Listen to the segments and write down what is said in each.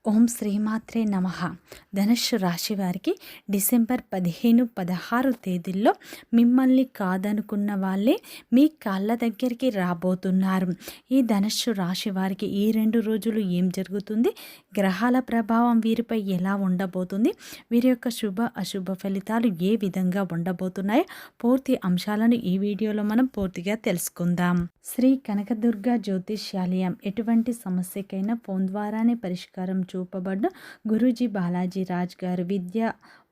ఓం శ్రీమాత్రే నమః. ధనుస్సు రాశి వారికి డిసెంబర్ 15, 16 తేదీల్లో మిమ్మల్ని కాదనుకున్న వాళ్ళే మీ కాళ్ళ దగ్గరికి రాబోతున్నారు. ఈ ధనుస్సు రాశి వారికి ఈ 2 రోజులు ఏం జరుగుతుంది, గ్రహాల ప్రభావం వీరిపై ఎలా ఉండబోతుంది, వీరి యొక్క శుభ అశుభ ఫలితాలు ఏ విధంగా ఉండబోతున్నాయో పూర్తి అంశాలను ఈ వీడియోలో మనం పూర్తిగా తెలుసుకుందాం. శ్రీ కనకదుర్గ జ్యోతిష్యాలయం ఎటువంటి సమస్యకైనా ఫోన్ ద్వారానే పరిష్కారం చూపబడ్డ గురూజీ బాలాజీ రాజ్ గారు విద్య,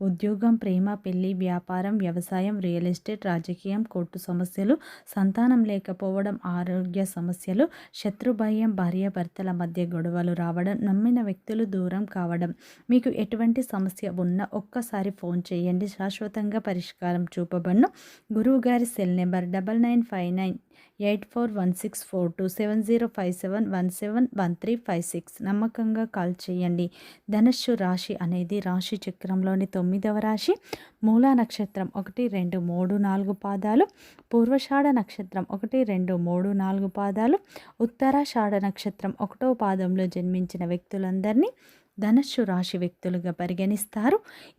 ఉద్యోగం, ప్రేమ, పెళ్లి, వ్యాపారం, వ్యవసాయం, రియల్ ఎస్టేట్, రాజకీయం, కోర్టు సమస్యలు, సంతానం లేకపోవడం, ఆరోగ్య సమస్యలు, శత్రుభయం, భార్యాభర్తల మధ్య గొడవలు రావడం, నమ్మిన వ్యక్తులు దూరం కావడం, మీకు ఎటువంటి సమస్య ఉన్నా ఒక్కసారి ఫోన్ చేయండి. శాశ్వతంగా పరిష్కారం చూపబడను. గురువు గారి సెల్ నెంబర్ 9959841642 7057171356. నమ్మకంగా కాల్ చేయండి. ధనుస్సు రాశి అనేది రాశి చక్రంలోని 9వ రాశి. మూలా నక్షత్రం 1, 2, 3, 4 పాదాలు, పూర్వషాఢ నక్షత్రం 1, 2, 3, 4 పాదాలు, ఉత్తరాషాఢ నక్షత్రం 1వ పాదంలో జన్మించిన వ్యక్తులందరినీ ధనుస్సు రాశి వ్యక్తులుగా పరిగణిస్తారు.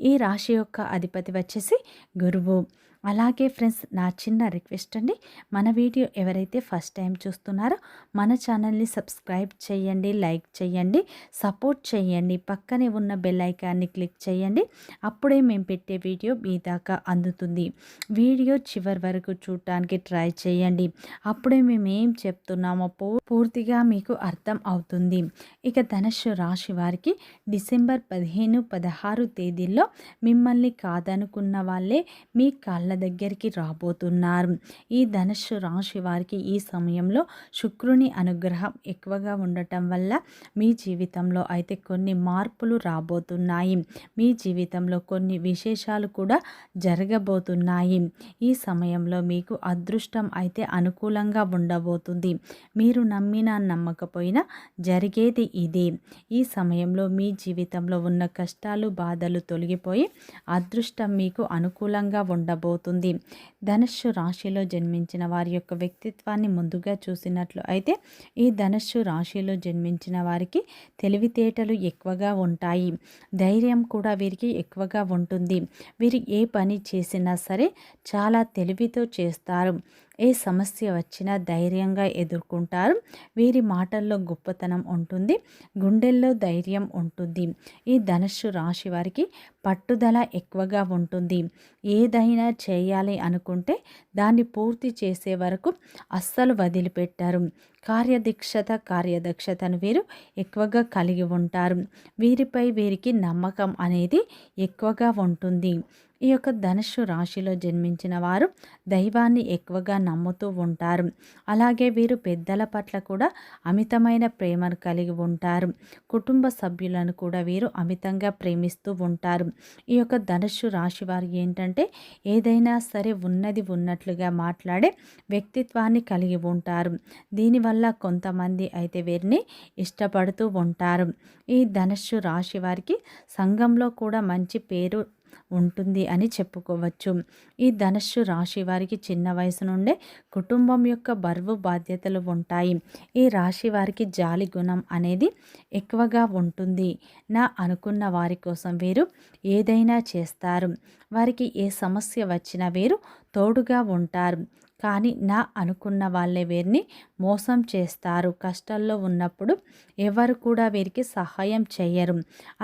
ఈ రాశి యొక్క అధిపతి వచ్చేసి గురువు. అలాగే ఫ్రెండ్స్, నా చిన్న రిక్వెస్ట్ అండి, మన వీడియో ఎవరైతే ఫస్ట్ టైం చూస్తున్నారో మన ఛానల్ని సబ్స్క్రైబ్ చేయండి, లైక్ చేయండి, సపోర్ట్ చేయండి, పక్కనే ఉన్న బెల్ ఐకాన్ని క్లిక్ చేయండి. అప్పుడే మేము పెట్టే వీడియో మీ దాకా అందుతుంది. వీడియో చివరి వరకు చూడటానికి ట్రై చేయండి. అప్పుడే మేము ఏం చెప్తున్నామో పూర్తిగా మీకు అర్థం అవుతుంది. ఇక ధనుస్సు రాశి వారికి డిసెంబర్ 15, 16 తేదీల్లో మిమ్మల్ని కాదనుకున్న వాళ్ళే మీ కాళ్ళ దగ్గరికి రాబోతున్నారు. ఈ ధనుస్సు రాశి వారికి ఈ సమయంలో శుక్రుని అనుగ్రహం ఎక్కువగా ఉండటం వల్ల మీ జీవితంలో అయితే కొన్ని మార్పులు రాబోతున్నాయి. మీ జీవితంలో కొన్ని విశేషాలు కూడా జరగబోతున్నాయి. ఈ సమయంలో మీకు అదృష్టం అయితే అనుకూలంగా ఉండబోతుంది. మీరు నమ్మినా నమ్మకపోయినా జరిగేది ఇదే. ఈ సమయంలో మీ జీవితంలో ఉన్న కష్టాలు, బాధలు తొలగిపోయి అదృష్టం మీకు అనుకూలంగా ఉండబోతుంది. ధనుస్సు రాశిలో జన్మించిన వారి యొక్క వ్యక్తిత్వాన్ని ముందుగా చూసినట్లు అయితే ఈ ధనుస్సు రాశిలో జన్మించిన వారికి తెలివితేటలు ఎక్కువగా ఉంటాయి. ధైర్యం కూడా వీరికి ఎక్కువగా ఉంటుంది. వీరు ఏ పని చేసినా సరే చాలా తెలివితో చేస్తారు. ఏ సమస్య వచ్చినా ధైర్యంగా ఎదుర్కొంటారు. వీరి మాటల్లో గొప్పతనం ఉంటుంది, గుండెల్లో ధైర్యం ఉంటుంది. ఈ ధనుస్సు రాశి వారికి పట్టుదల ఎక్కువగా ఉంటుంది. ఏదైనా చేయాలి అనుకుంటే దాన్ని పూర్తి చేసే వరకు అస్సలు వదిలిపెట్టారు. కార్యదక్షతను వీరు ఎక్కువగా కలిగి ఉంటారు. వీరిపై వీరికి నమ్మకం అనేది ఎక్కువగా ఉంటుంది. ఈ యొక్క ధనుస్సు రాశిలో జన్మించిన వారు దైవాన్ని ఎక్కువగా నమ్ముతూ ఉంటారు. అలాగే వీరు పెద్దల పట్ల కూడా అమితమైన ప్రేమను కలిగి ఉంటారు. కుటుంబ సభ్యులను కూడా వీరు అమితంగా ప్రేమిస్తూ ఉంటారు. ఈ యొక్క ధనుస్సు రాశి వారు ఏంటంటే ఏదైనా సరే ఉన్నది ఉన్నట్లుగా మాట్లాడే వ్యక్తిత్వాన్ని కలిగి ఉంటారు. దీనివల్ల కొంతమంది అయితే వీరిని ఇష్టపడుతూ ఉంటారు. ఈ ధనుస్సు రాశి వారికి సంఘంలో కూడా మంచి పేరు ఉంటుంది అని చెప్పుకోవచ్చు. ఈ ధనుస్సు రాశి వారికి చిన్న వయసు నుండే కుటుంబం యొక్క బరువు బాధ్యతలు ఉంటాయి. ఈ రాశి వారికి జాలి గుణం అనేది ఎక్కువగా ఉంటుంది. నా అనుకున్న వారి కోసం వీరు ఏదైనా చేస్తారు. వారికి ఏ సమస్య వచ్చినా వీరు తోడుగా ఉంటారు. కానీ నా అనుకున్న వాళ్ళే వీరిని మోసం చేస్తారు. కష్టాల్లో ఉన్నప్పుడు ఎవరు కూడా వీరికి సహాయం చేయరు.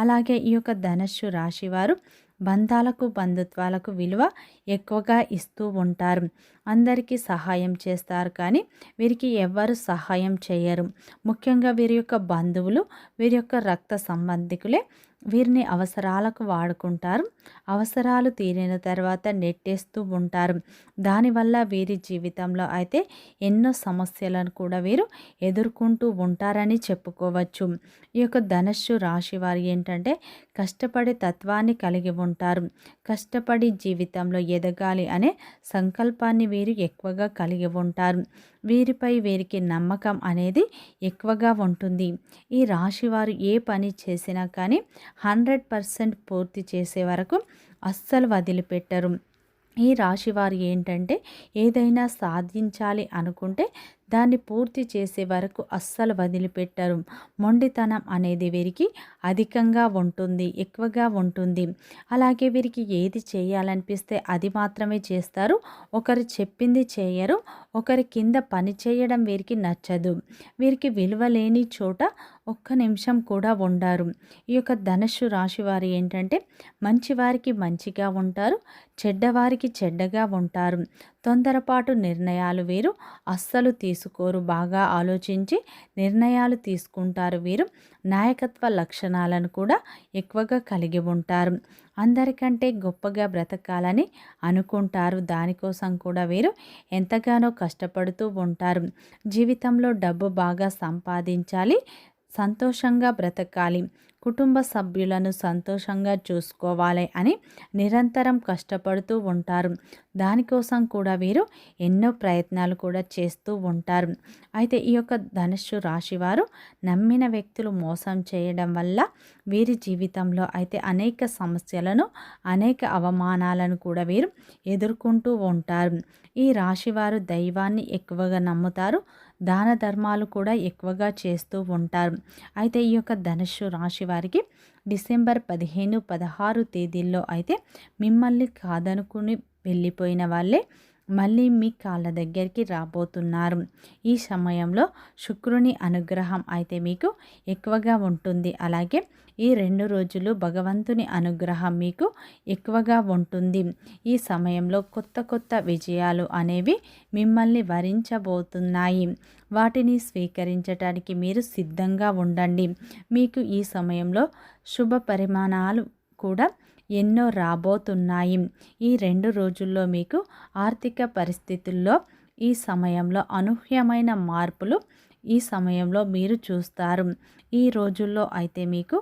అలాగే ఈ యొక్క ధనుస్సు రాశి వారు బంధాలకు, బంధుత్వాలకు విలువ ఎక్కువగా ఇస్తూ ఉంటారు. అందరికీ సహాయం చేస్తారు, కానీ వీరికి ఎవ్వరు సహాయం చేయరు. ముఖ్యంగా వీరి యొక్క బంధువులు, వీరి యొక్క రక్త సంబంధికులే వీరిని అవసరాలకు వాడుకుంటారు. అవసరాలు తీరిన తర్వాత నెట్టేస్తూ ఉంటారు. దానివల్ల వీరి జీవితంలో అయితే ఎన్నో సమస్యలను కూడా వీరు ఎదుర్కొంటూ ఉంటారని చెప్పుకోవచ్చు. ఈ యొక్క ధనుస్సు రాశి వారు ఏంటంటే కష్టపడే తత్వాన్ని కలిగి ఉంటారు. కష్టపడి జీవితంలో ఎదగాలి అనే సంకల్పాన్ని వీరు ఎక్కువగా కలిగి ఉంటారు. వీరిపై వీరికి నమ్మకం అనేది ఎక్కువగా ఉంటుంది. ఈ రాశి వారు ఏ పని చేసినా కానీ 100% పూర్తి చేసే వరకు అస్సలు వదిలిపెట్టరు. ఈ రాశివారు ఏంటంటే ఏదైనా సాధించాలి అనుకుంటే దాన్ని పూర్తి చేసే వరకు అస్సలు వదిలిపెట్టరు. మొండితనం అనేది వీరికి అధికంగా ఉంటుంది, ఎక్కువగా ఉంటుంది. అలాగే వీరికి ఏది చేయాలనిపిస్తే అది మాత్రమే చేస్తారు. ఒకరు చెప్పింది చేయరు. ఒకరి కింద పని చేయడం వీరికి నచ్చదు. వీరికి విలువ లేని చోట ఒక్క నిమిషం కూడా ఉండరు. ఈ యొక్క ధనుస్సు రాశి వారు ఏంటంటే మంచివారికి మంచిగా ఉంటారు, చెడ్డవారికి చెడ్డగా ఉంటారు. తొందరపాటు నిర్ణయాలు వీరు అస్సలు తీసుకోరు. బాగా ఆలోచించి నిర్ణయాలు తీసుకుంటారు. వీరు నాయకత్వ లక్షణాలను కూడా ఎక్కువగా కలిగి ఉంటారు. అందరికంటే గొప్పగా బ్రతకాలని అనుకుంటారు. దానికోసం కూడా వీరు ఎంతగానో కష్టపడుతూ ఉంటారు. జీవితంలో డబ్బు బాగా సంపాదించాలి, సంతోషంగా బ్రతకాలి, కుటుంబ సభ్యులను సంతోషంగా చూసుకోవాలి అని నిరంతరం కష్టపడుతూ ఉంటారు. దానికోసం కూడా వీరు ఎన్నో ప్రయత్నాలు కూడా చేస్తూ ఉంటారు. అయితే ఈ యొక్క ధనుస్సు రాశి వారు నమ్మిన వ్యక్తులు మోసం చేయడం వల్ల వీరి జీవితంలో అయితే అనేక సమస్యలను, అనేక అవమానాలను కూడా వీరు ఎదుర్కొంటూ ఉంటారు. ఈ రాశివారు దైవాన్ని ఎక్కువగా నమ్ముతారు, దాన ధర్మాలు కూడా ఎక్కువగా చేస్తూ ఉంటారు. అయితే ఈ యొక్క ధనుస్సు రాశి వారికి డిసెంబర్ 15, 16 తేదీల్లో అయితే మిమ్మల్ని కాదనుకుని వెళ్ళిపోయిన వాళ్ళే మళ్ళీ మీ కాళ్ళ దగ్గరికి రాబోతున్నారు. ఈ సమయంలో శుక్రుని అనుగ్రహం అయితే మీకు ఎక్కువగా ఉంటుంది. అలాగే ఈ 2 రోజులు భగవంతుని అనుగ్రహం మీకు ఎక్కువగా ఉంటుంది. ఈ సమయంలో కొత్త కొత్త విజయాలు అనేవి మిమ్మల్ని వరించబోతున్నాయి. వాటిని స్వీకరించడానికి మీరు సిద్ధంగా ఉండండి. మీకు ఈ సమయంలో శుభ పరిమాణాలు కూడా ఎన్నో రాబోతున్నాయి. ఈ 2 రోజుల్లో మీకు ఆర్థిక పరిస్థితుల్లో ఈ సమయంలో అనూహ్యమైన మార్పులు ఈ సమయంలో మీరు చూస్తారు. ఈ రోజుల్లో అయితే మీకు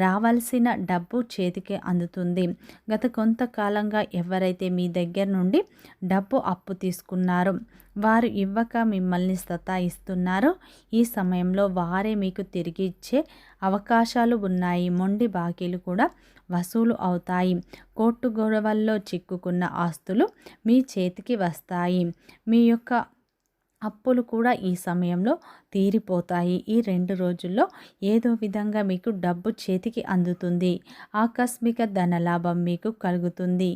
రావాల్సిన డబ్బు చేతికి అందుతుంది. గత కొంతకాలంగా ఎవరైతే మీ దగ్గర నుండి డబ్బు అప్పు తీసుకున్నారో, వారు ఇవ్వక మిమ్మల్ని సతాయిస్తున్నారో, ఈ సమయంలో వారే మీకు తిరిగి ఇచ్చే అవకాశాలు ఉన్నాయి. మొండి బాకీలు కూడా వసూలు అవుతాయి. కోర్టు గొడవల్లో చిక్కుకున్న ఆస్తులు మీ చేతికి వస్తాయి. మీ యొక్క అప్పులు కూడా ఈ సమయంలో తీరిపోతాయి. ఈ 2 రోజుల్లో ఏదో విధంగా మీకు డబ్బు చేతికి అందుతుంది. ఆకస్మిక ధనలాభం మీకు కలుగుతుంది.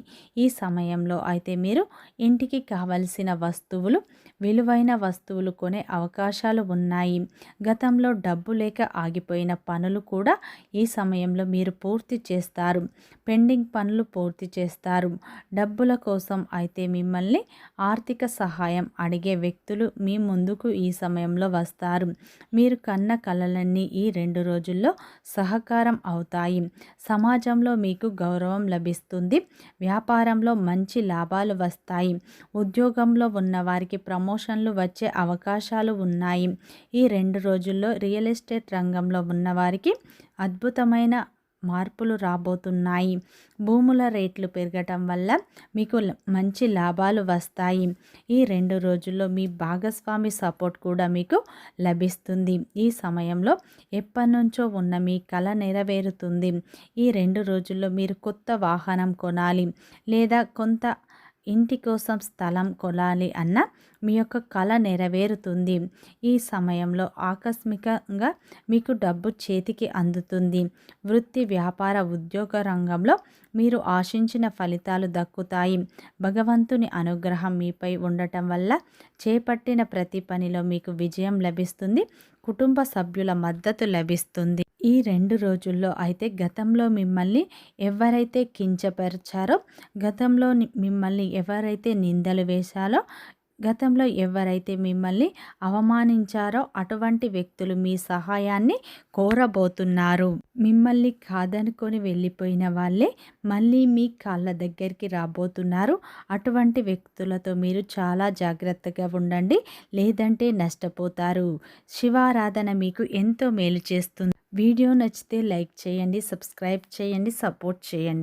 ఈ సమయంలో అయితే మీరు ఇంటికి కావలసిన వస్తువులు, విలువైన వస్తువులు కొనే అవకాశాలు ఉన్నాయి. గతంలో డబ్బు లేక ఆగిపోయిన పనులు కూడా ఈ సమయంలో మీరు పూర్తి చేస్తారు. పెండింగ్ పనులు పూర్తి చేస్తారు. డబ్బుల కోసం అయితే మిమ్మల్ని ఆర్థిక సహాయం అడిగే వ్యక్తులు మీ ముందుకు ఈ సమయంలో వస్తారు. మీరు కన్న కలలన్నీ ఈ 2 రోజుల్లో సహకారం అవుతాయి. సమాజంలో మీకు గౌరవం లభిస్తుంది. వ్యాపారంలో మంచి లాభాలు వస్తాయి. ఉద్యోగంలో ఉన్న వారికి ప్రమోషన్లు వచ్చే అవకాశాలు ఉన్నాయి. ఈ 2 రోజుల్లో రియల్ ఎస్టేట్ రంగంలో ఉన్నవారికి అద్భుతమైన మార్పులు రాబోతున్నాయి. భూముల రేట్లు పెరగటం వల్ల మీకు మంచి లాభాలు వస్తాయి. ఈ 2 రోజుల్లో మీ భాగస్వామి సపోర్ట్ కూడా మీకు లభిస్తుంది. ఈ సమయంలో ఎప్పటినుంచో ఉన్న మీ కల నెరవేరుతుంది. ఈ 2 రోజుల్లో మీరు కొత్త వాహనం కొనాలి, లేదా కొంత ఇంటి కోసం స్థలం కొనాలి అన్న మీ యొక్క కల నెరవేరుతుంది. ఈ సమయంలో ఆకస్మికంగా మీకు డబ్బు చేతికి అందుతుంది. వృత్తి, వ్యాపార, ఉద్యోగ రంగంలో మీరు ఆశించిన ఫలితాలు దక్కుతాయి. భగవంతుని అనుగ్రహం మీపై ఉండటం వల్ల చేపట్టిన ప్రతి పనిలో మీకు విజయం లభిస్తుంది. కుటుంబ సభ్యుల మద్దతు లభిస్తుంది. ఈ 2 రోజుల్లో అయితే గతంలో మిమ్మల్ని ఎవరైతే కించపరిచారో, గతంలో మిమ్మల్ని ఎవరైతే నిందలు వేశారో, గతంలో ఎవరైతే మిమ్మల్ని అవమానించారో అటువంటి వ్యక్తులు మీ సహాయాన్ని కోరబోతున్నారు. మిమ్మల్ని కాదనుకొని వెళ్ళిపోయిన వాళ్ళే మళ్ళీ మీ కాళ్ళ దగ్గరికి రాబోతున్నారు. అటువంటి వ్యక్తులతో మీరు చాలా జాగ్రత్తగా ఉండండి, లేదంటే నష్టపోతారు. శివారాధన మీకు ఎంతో మేలు చేస్తుంది. వీడియో నచ్చితే లైక్ చేయండి, సబ్స్క్రైబ్ చేయండి, సపోర్ట్ చేయండి.